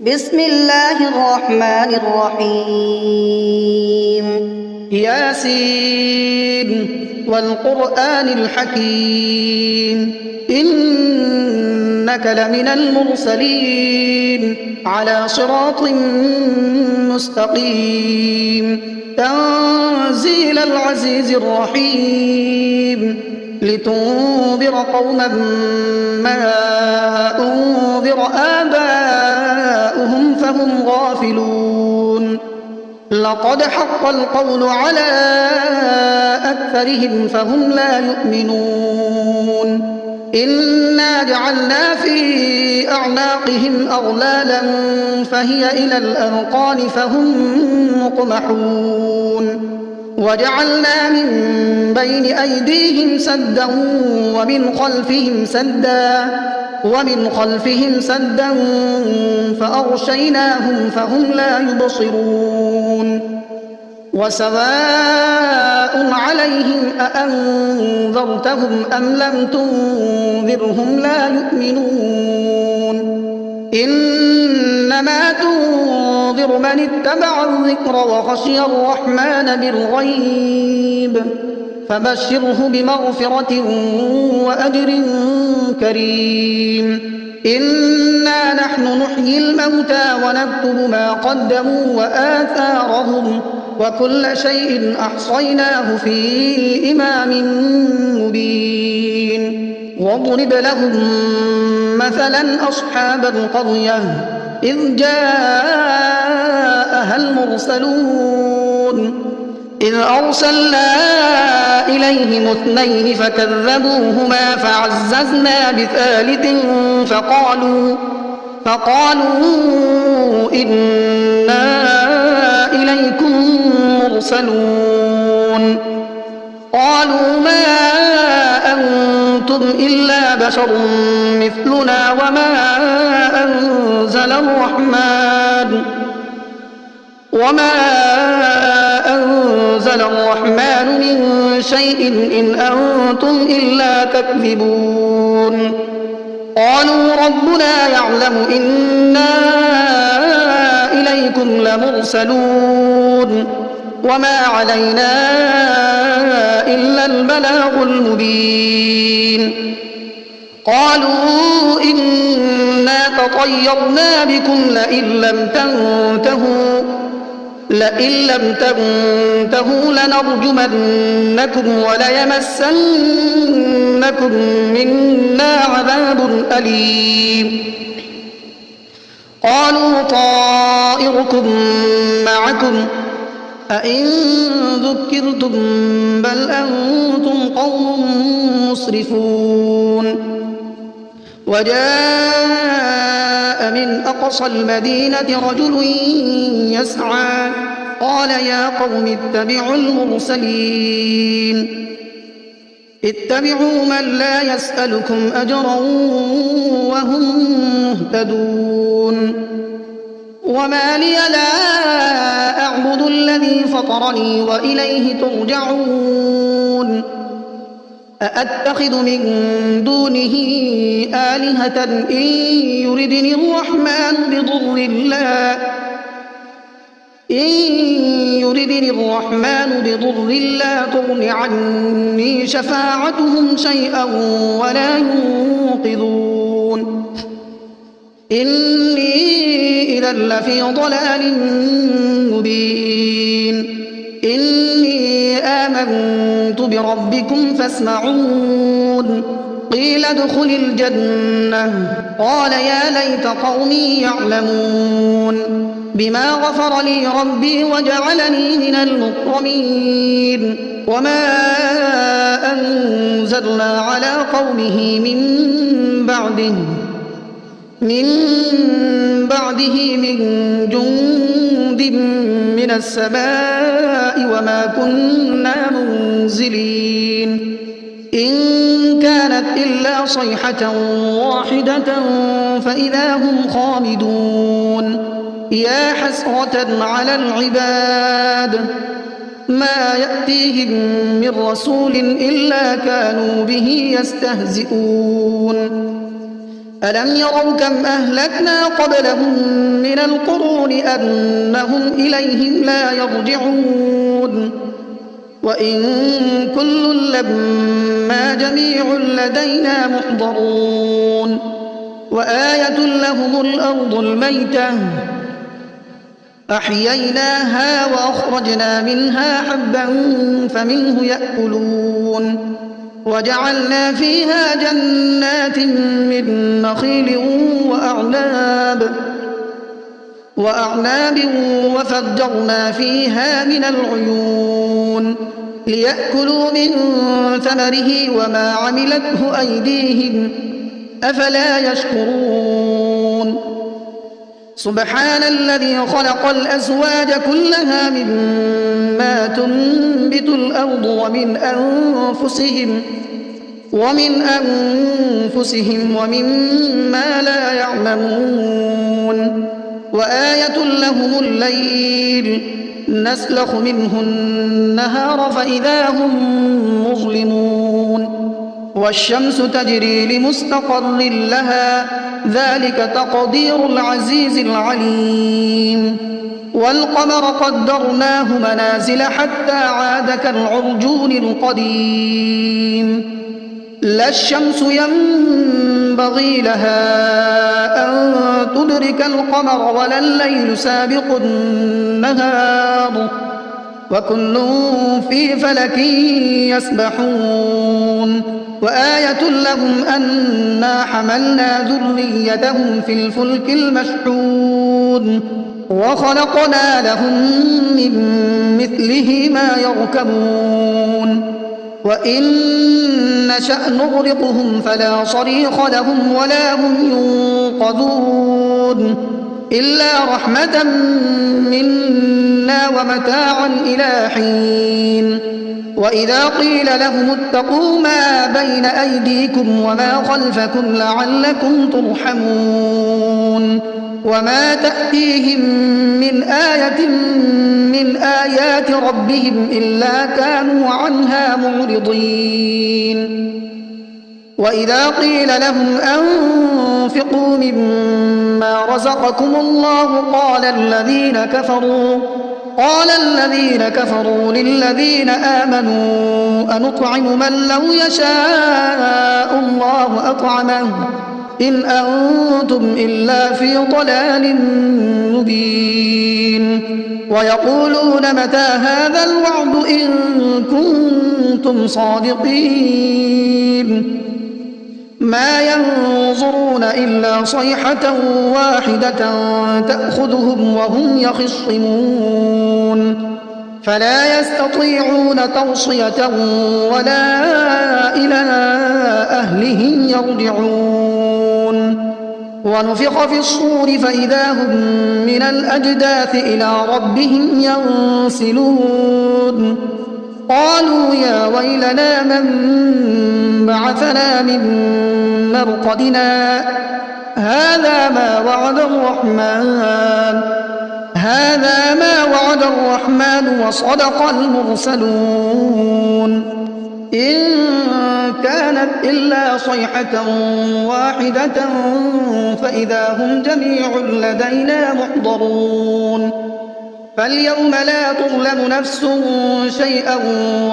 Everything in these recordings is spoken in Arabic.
بسم الله الرحمن الرحيم ياسين والقرآن الحكيم إنك لمن المرسلين على صراط مستقيم تنزيل العزيز الرحيم لتنذر قوما ما أنذر آباؤهم فهم غافلون لقد حق القول على أكثرهم فهم لا يؤمنون إنا جعلنا في أعناقهم أغلالا فهي إلى الأذقان فهم مقمحون وجعلنا من بين أيديهم سدا ومن خلفهم سدا فأغشيناهم فهم لا يبصرون وسواء عليهم أأنذرتهم أم لم تنذرهم لا يؤمنون إنما تنذر من اتبع الذكر وخشي الرحمن بالغيب فبشره بمغفرة وأجر كريم إنا نحن نحيي الموتى ونكتب ما قدموا وآثارهم وكل شيء أحصيناه في إمام مبين واضرب لهم مثلا أصحاب القرية إذ جاءها المرسلون إذ أرسلنا إليهم اثنين فكذبوهما فعززنا بثالث فقالوا إنا إليكم مرسلون قالوا ما أنتم إلا بشر مثلنا وما أنزل الرحمن من شيء إن أنتم إلا تكذبون قالوا ربنا يعلم إنا إليكم لمرسلون وما علينا إلا البلاغ المبين قالوا إنا تطيرنا بكم لئن لم تنتهوا لنرجمنكم وليمسنكم منا عذاب أليم قالوا طائركم معكم أئن ذكرتم بل أنتم قوم مسرفون وجاء من أقصى المدينة رجل يسعى قال يا قوم اتبعوا المرسلين اتبعوا من لا يسألكم أجرا وهم مهتدون وما لي لا أعبد الذي فطرني وإليه ترجعون أأتخذ من دونه آلهة إن يردني الرحمن بضر لا تغن عني شفاعتهم شيئا ولا ينقذون إني إذا لفي ضلال مبين إني آمنت بربكم فاسمعون قيل ادخل الجنة قال يا ليت قومي يعلمون بما غفر لي ربي وجعلني من المكرمين وما أنزلنا على قومه من بعده من جند من السماء وما كنا منزلين إن كانت إلا صيحة واحدة فإذا هم خامدون يا حسرة على العباد ما يأتيهم من رسول إلا كانوا به يستهزئون ألم يروا كم أهلكنا قبلهم من القرون أنهم إليهم لا يرجعون وإن كل لما جميع لدينا محضرون وآية لهم الأرض الميتة أحييناها وأخرجنا منها حبا فمنه يأكلون وجعلنا فيها جنات من نخيل وأعناب وفجرنا فيها من العيون ليأكلوا من ثمره وما عملته أيديهم أفلا يشكرون سبحان الذي خلق الأزواج كلها مما تنبت الأرض ومن أنفسهم ومما لا يعلمون وآية لهم الليل نسلخ منه النهار فإذا هم مظلمون والشمس تجري لمستقر لها ذلك تقدير العزيز العليم والقمر قدرناه منازل حتى عاد كالعرجون القديم لا الشمس ينبغي لها أن تدرك القمر ولا الليل سابق النهار وكل في فلك يسبحون وآية لهم أنا حملنا ذريتهم في الفلك المشحون وخلقنا لهم من مثله ما يركبون وإن نشأ نغرقهم فلا صريخ لهم ولا هم ينقذون إلا رحمة منا ومتاعا إلى حين وإذا قيل لهم اتقوا ما بين أيديكم وما خلفكم لعلكم ترحمون وما تأتيهم من آية من آيات ربهم إلا كانوا عنها معرضين وإذا قيل لهم أنفقوا مما رزقكم الله قال الذين كفروا للذين آمنوا أنطعم من لو يشاء الله أطعمه إن أنتم إلا في ضلال مبين ويقولون متى هذا الوعد إن كنتم صادقين ما ينظرون إلا صيحة واحدة تأخذهم وهم يخصمون فلا يستطيعون توصية ولا إلى أهلهم يرجعون ونفخ في الصور فإذا هم من الأجداث إلى ربهم ينسلون قالوا يا ويلنا من بعثنا من مرقدنا هذا ما وعد الرحمن وصدق المرسلون إن كانت إلا صيحة واحدة فإذا هم جميع لدينا محضرون فاليوم لا تظلم نفس شيئا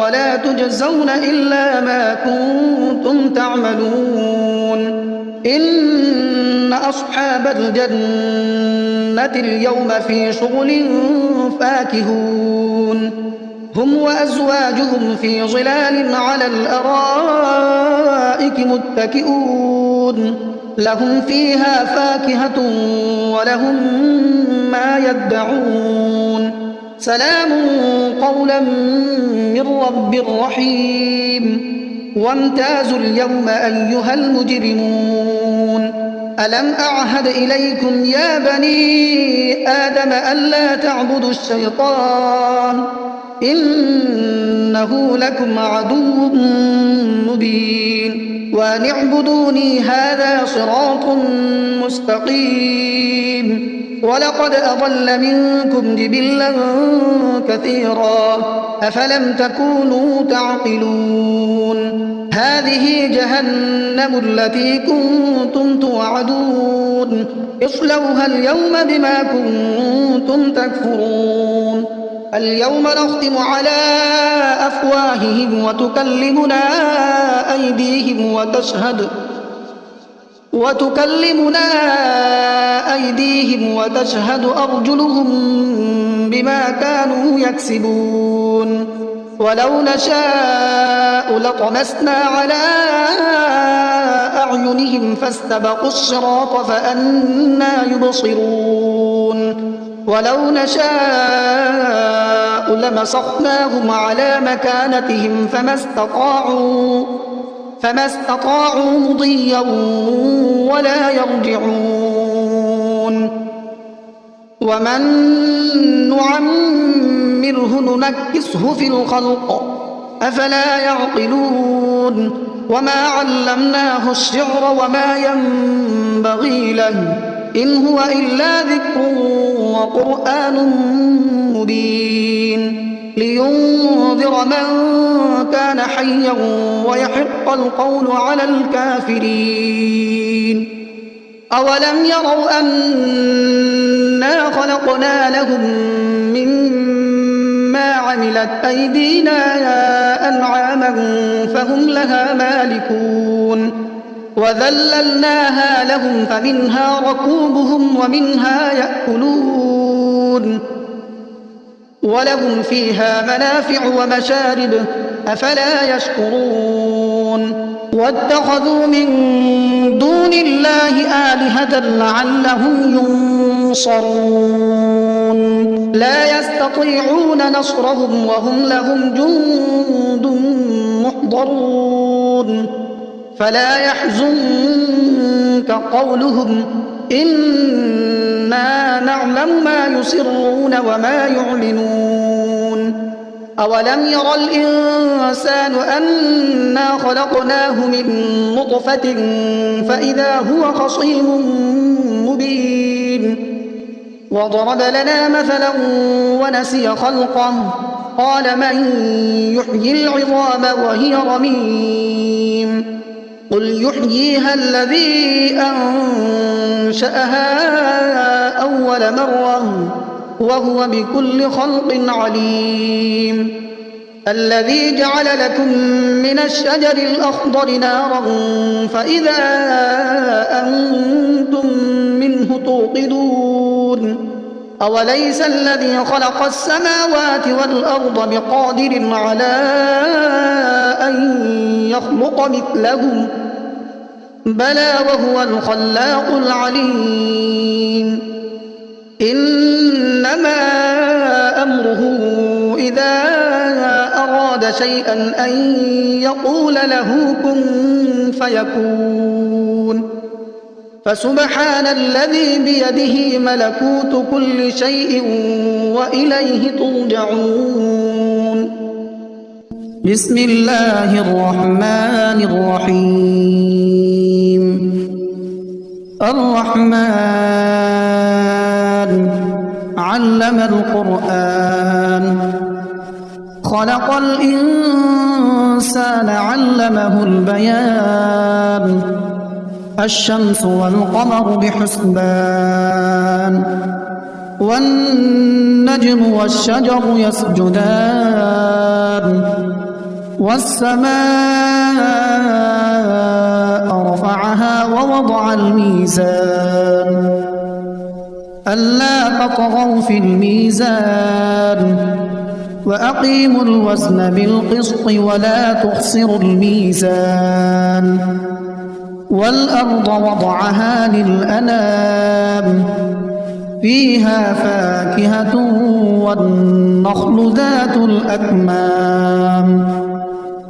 ولا تجزون إلا ما كنتم تعملون إن أصحاب الجنة اليوم في شغل فاكهون هم وأزواجهم في ظلال على الأرائك متكئون لهم فيها فاكهة ولهم ما يدعون سلام قولا من رب رحيم وامتازوا اليوم أيها المجرمون ألم أعهد إليكم يا بني آدم ألا تعبدوا الشيطان إنه لكم عدو مبين وأن اعبدوني هذا صراط مستقيم ولقد أضل منكم جبلا كثيرا أفلم تكونوا تعقلون هذه جهنم التي كنتم توعدون اصلوها اليوم بما كنتم تكفرون اليوم نختم على أفواههم وتكلمنا أيديهم وتشهد أرجلهم بما كانوا يكسبون ولو نشاء لطمسنا على أعينهم فاستبقوا الصراط فأنى يبصرون ولو نشاء لمسخناهم على مكانتهم فما استطاعوا مضيا ولا يرجعون ومن نعمره ننكسه في الخلق أفلا يعقلون وما علمناه الشعر وما ينبغي له إن هو إلا ذكر وقرآن مبين لينذر من كان حيا ويحق القول على الكافرين أولم يروا أنا خلقنا لهم مما عملت أيدينا أنعاما فهم لها مالكون وذللناها لهم فمنها ركوبهم ومنها يأكلون ولهم فيها منافع ومشارب أفلا يشكرون واتخذوا من دون الله آلهة لعلهم ينصرون لا يستطيعون نصرهم وهم لهم جند محضرون فلا يحزنك قولهم إنا نعلم ما يسرون وما يعلنون أولم ير الإنسان أنا خلقناه من نطفة فإذا هو خصيم مبين وضرب لنا مثلا ونسي خلقه قال من يحيي العظام وهي رميم قل يحييها الذي أنشأها أول مرة وهو بكل خلق عليم الذي جعل لكم من الشجر الأخضر نارا فإذا أنتم منه توقدون أوليس الذي خلق السماوات والأرض بقادر على أن يخلق مثلهم بلى وهو الخلاق العليم إنما أمره إذا أراد شيئا أن يقول له كن فيكون فسبحان الذي بيده ملكوت كل شيء وإليه ترجعون بسم الله الرحمن الرحيم الرحمن علم القرآن خلق الإنسان علمه البيان الشمس والقمر بحسبان والنجم والشجر يسجدان والسماء رفعها ووضع الميزان ألا تطغوا في الميزان وأقيموا الوزن بالقسط ولا تخسروا الميزان والأرض وضعها للأنام فيها فاكهة والنخل ذات الأكمام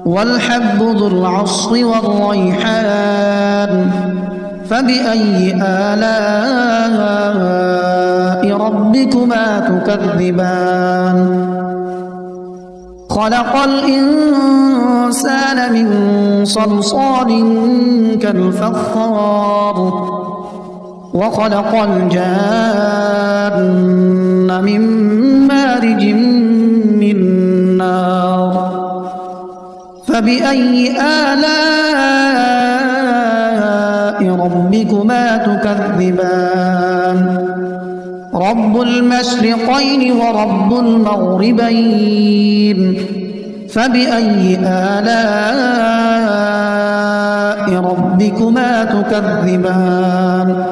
والحب ذو العصف والريحان فبأي آلاء ربكما تكذبان خلق الإنسان من صلصال كالفخار وخلق الجان من مارج من نار فبأي آلاء ربكما تكذبان رب المشرقين ورب المغربين فبأي آلاء ربكما تكذبان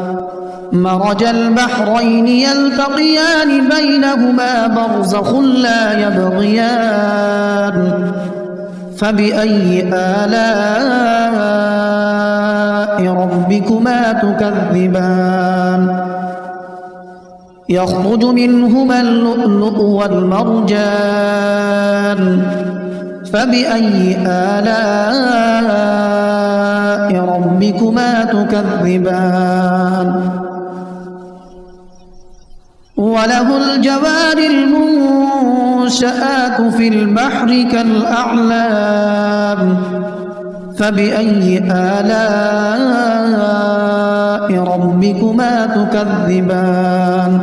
مرج البحرين يلتقيان بينهما برزخ لا يبغيان فبأي آلاء ربكما تكذبان يخرج منهما اللؤلؤ والمرجان فبأي آلاء ربكما تكذبان وله الجوار المنشآت في البحر كالأعلام فبأي آلاء ربكما تكذبان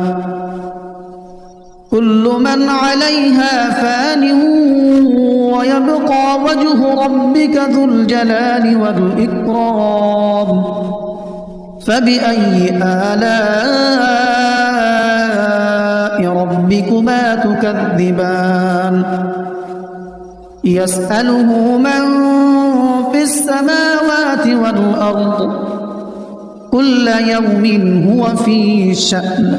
كل من عليها فان ويبقى وجه ربك ذو الجلال والإكرام فبأي آلاء ربكما تكذبان يسأله من في السماوات والأرض كل يوم هو في شأن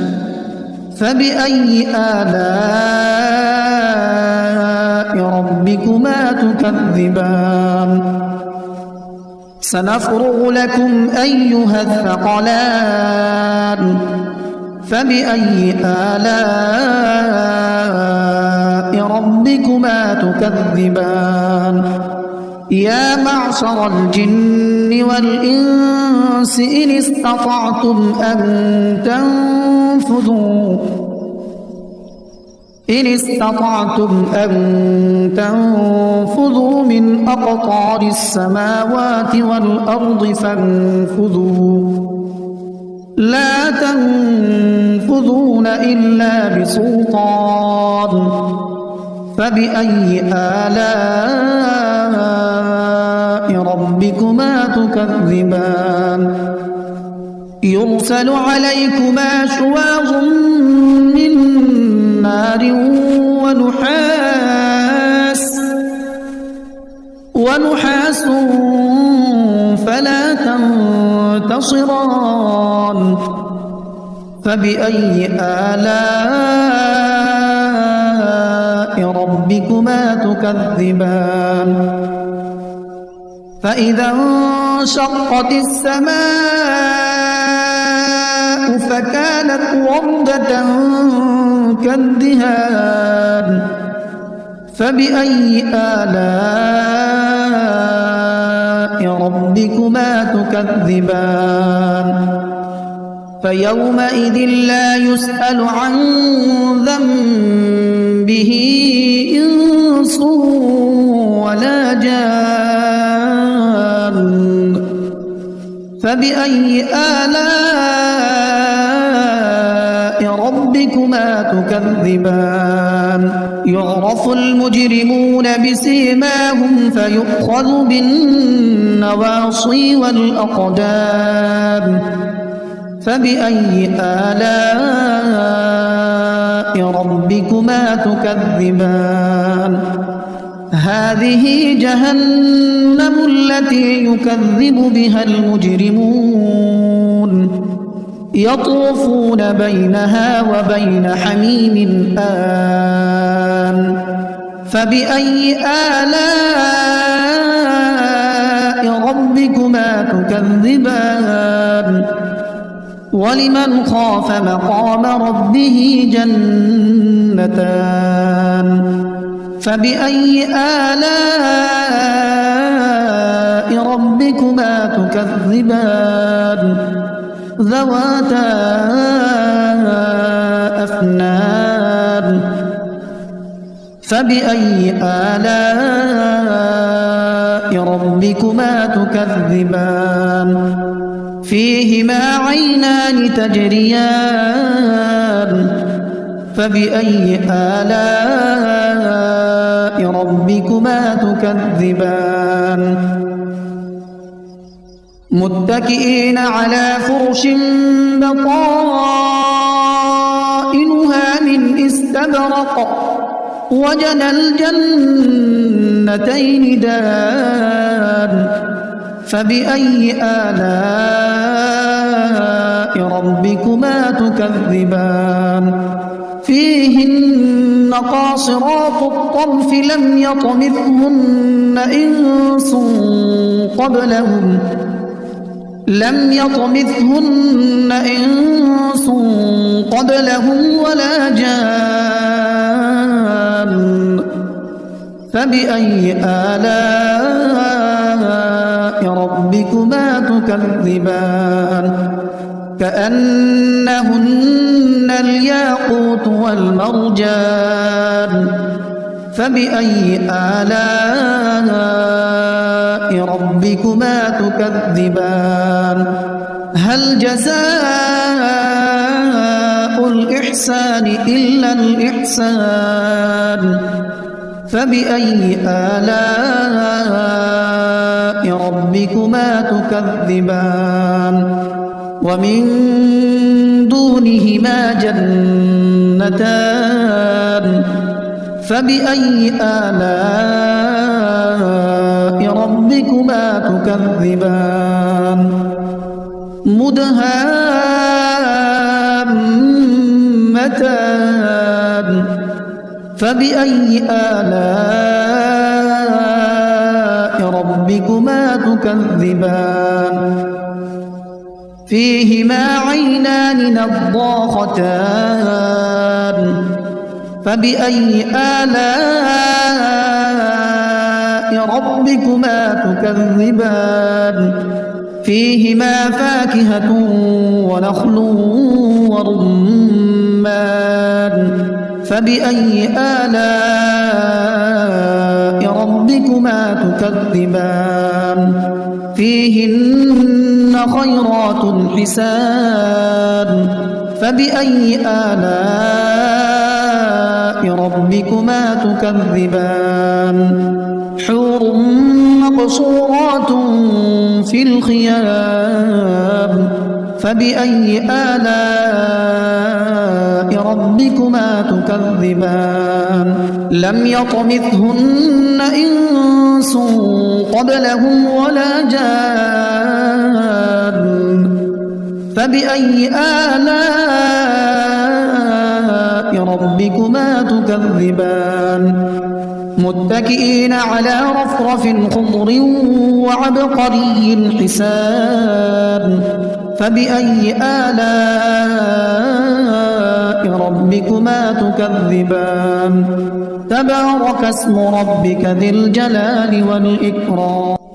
فبأي آلاء ربكما تكذبان سنفرغ لكم أيها الثقلان فبأي آلاء ربكما تكذبان يا معشر الجن والإنس إن استطعتم أن تنفذوا من أقطار السماوات والأرض فانفذوا لا تنفذون إلا بسلطان فبأي آلاء ربكما تكذبان يرسل عليكما شواظ من نار ونحاس فلا تنتصران فبأي آلاء ربكما تكذبان فإذا انشقت السماء فكانت وردة كالدهان فبأي آلاء ربكما تكذبان فيومئذ لا يسأل عن ذنبه إنس ولا جان فبأي آلاء ربكما تكذبان يعرف المجرمون بسيماهم فيؤخذ بالنواصي والأقدام فبأي آلاء ربكما تكذبان هذه جهنم التي يكذب بها المجرمون يطوفون بينها وبين حميم آن فبأي آلاء ربكما تكذبان ولمن خاف مقام ربه جنتان فبأي آلاء ربكما تكذبان ذواتا أفنان فبأي آلاء ربكما تكذبان فيهما عينان تجريان فبأي آلاء ربكما تكذبان متكئين على فرش بطائنها من استبرق وجنى الجنتين دان فبأي آلاء ربكما تكذبان فيهن قاصرات الطرف لم يطمثهن إنس قبلهم ولا جان فبأي آلاء ربكما تكذبان كأنهن الياقوت والمرجان فبأي آلاء ربكما تكذبان هل جزاء الإحسان إلا الإحسان فبأي آلاء ربكما تكذبان ومن دونهما جنتان فبأي آلاء ربكما تكذبان مدهامتان فبأي آلاء ربكما تكذبان فيهما عينان نضاختان فبأي آلاء ربكما تكذبان فيهما فاكهة ونخل ورمان فبأي آلاء ربكما تكذبان فيهن خيرات حسان فبأي آلاء ربكما تكذبان حور مقصورات في الخيام فبأي آلاء ربكما تكذبان لم يطمثهن إنس قبلهم ولا جان فبأي آلاء ربكما تكذبان متكئين على رفرف خضر وعبقري حسان فبأي آلاء ربكما تكذبان تبارك اسم ربك ذي الجلال والإكرام